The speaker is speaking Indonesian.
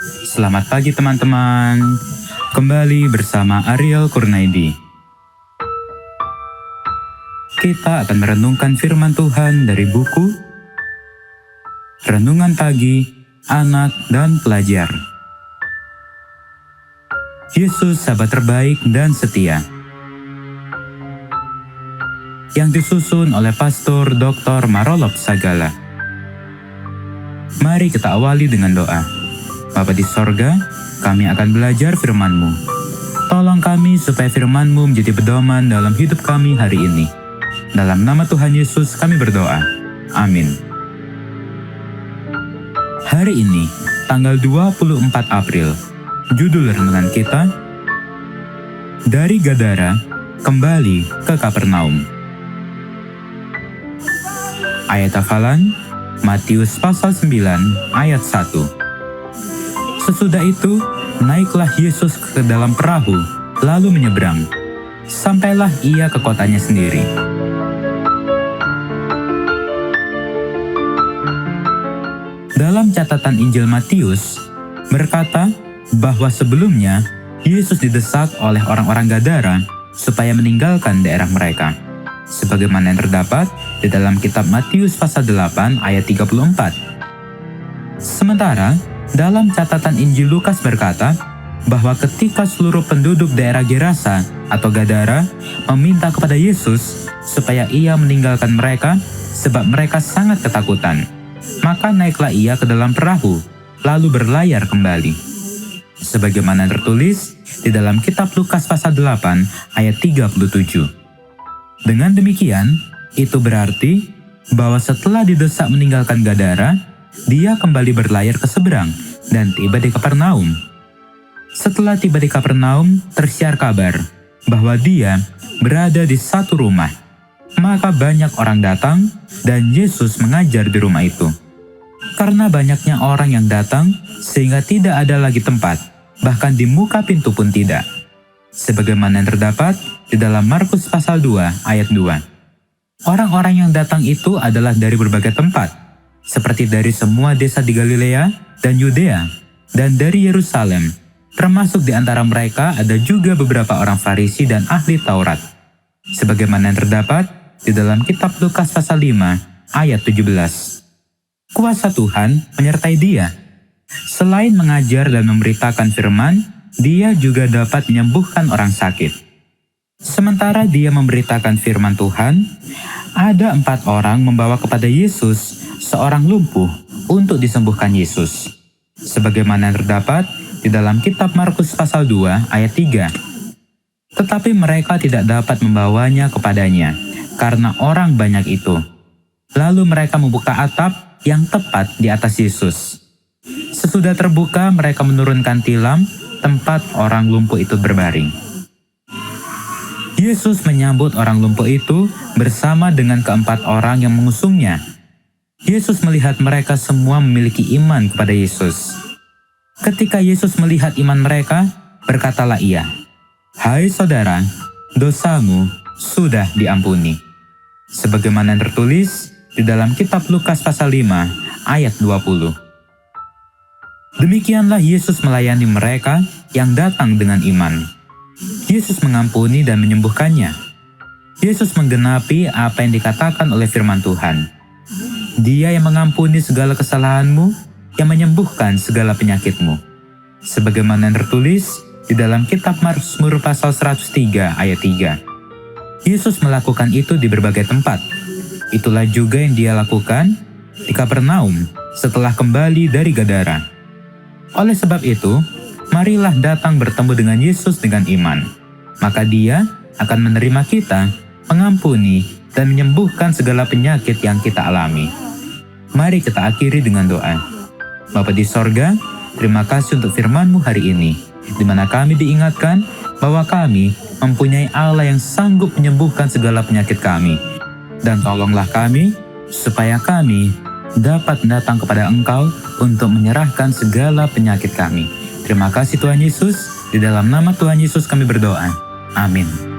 Selamat pagi teman-teman. Kembali bersama Ariel Kurnaidi. Kita akan merenungkan firman Tuhan dari buku Renungan Pagi Anak dan Pelajar. Yesus sahabat terbaik dan setia. Yang disusun oleh Pastor Dr. Marolop Sagala. Mari kita awali dengan doa. Bapa di sorga, kami akan belajar firman-Mu. Tolong kami supaya firman-Mu menjadi pedoman dalam hidup kami hari ini. Dalam nama Tuhan Yesus kami berdoa. Amin. Hari ini, tanggal 24 April, judul renungan kita, Dari Gadara Kembali ke Kapernaum. Ayat hafalan, Matius pasal 9 ayat 1. Sesudah itu, naiklah Yesus ke dalam perahu, lalu menyeberang. Sampailah ia ke kotanya sendiri. Dalam catatan Injil Matius, berkata bahwa sebelumnya Yesus didesak oleh orang-orang Gadara supaya meninggalkan daerah mereka. Sebagaimana yang terdapat di dalam kitab Matius pasal 8 ayat 34. Sementara, dalam catatan Injil Lukas berkata bahwa ketika seluruh penduduk daerah Gerasa atau Gadara meminta kepada Yesus supaya ia meninggalkan mereka sebab mereka sangat ketakutan, maka naiklah ia ke dalam perahu, lalu berlayar kembali. Sebagaimana tertulis di dalam kitab Lukas pasal 8 ayat 37. Dengan demikian, itu berarti bahwa setelah didesak meninggalkan Gadara, dia kembali berlayar ke seberang dan tiba di Kapernaum. Setelah tiba di Kapernaum, tersiar kabar bahwa dia berada di satu rumah. Maka banyak orang datang dan Yesus mengajar di rumah itu. Karena banyaknya orang yang datang, sehingga tidak ada lagi tempat, bahkan di muka pintu pun tidak. Sebagaimana yang terdapat di dalam Markus pasal 2 ayat 2. Orang-orang yang datang itu adalah dari berbagai tempat, seperti dari semua desa di Galilea dan Yudea, dan dari Yerusalem. Termasuk di antara mereka ada juga beberapa orang Farisi dan ahli Taurat. Sebagaimana yang terdapat di dalam kitab Lukas pasal 5 ayat 17. Kuasa Tuhan menyertai dia. Selain mengajar dan memberitakan firman, dia juga dapat menyembuhkan orang sakit. Sementara dia memberitakan firman Tuhan, ada 4 orang membawa kepada Yesus seorang lumpuh untuk disembuhkan Yesus. Sebagaimana yang terdapat di dalam kitab Markus pasal 2 ayat 3. Tetapi mereka tidak dapat membawanya kepadanya, karena orang banyak itu. Lalu mereka membuka atap yang tepat di atas Yesus. Sesudah terbuka, mereka menurunkan tilam tempat orang lumpuh itu berbaring. Yesus menyambut orang lumpuh itu bersama dengan keempat orang yang mengusungnya. Yesus melihat mereka semua memiliki iman kepada Yesus. Ketika Yesus melihat iman mereka, berkatalah ia, "Hai saudara, dosamu sudah diampuni." Sebagaimana yang tertulis di dalam kitab Lukas pasal 5 ayat 20. Demikianlah Yesus melayani mereka yang datang dengan iman. Yesus mengampuni dan menyembuhkannya. Yesus menggenapi apa yang dikatakan oleh firman Tuhan. Dia yang mengampuni segala kesalahanmu, yang menyembuhkan segala penyakitmu. Sebagaimana yang tertulis di dalam kitab Mazmur pasal 103 ayat 3. Yesus melakukan itu di berbagai tempat. Itulah juga yang dia lakukan di Kapernaum setelah kembali dari Gadara. Oleh sebab itu, marilah datang bertemu dengan Yesus dengan iman. Maka dia akan menerima kita, mengampuni, dan menyembuhkan segala penyakit yang kita alami. Mari kita akhiri dengan doa. Bapa di sorga, terima kasih untuk firman-Mu hari ini, di mana kami diingatkan bahwa kami mempunyai Allah yang sanggup menyembuhkan segala penyakit kami. Dan tolonglah kami, supaya kami dapat datang kepada Engkau untuk menyerahkan segala penyakit kami. Terima kasih Tuhan Yesus, di dalam nama Tuhan Yesus kami berdoa. Amin.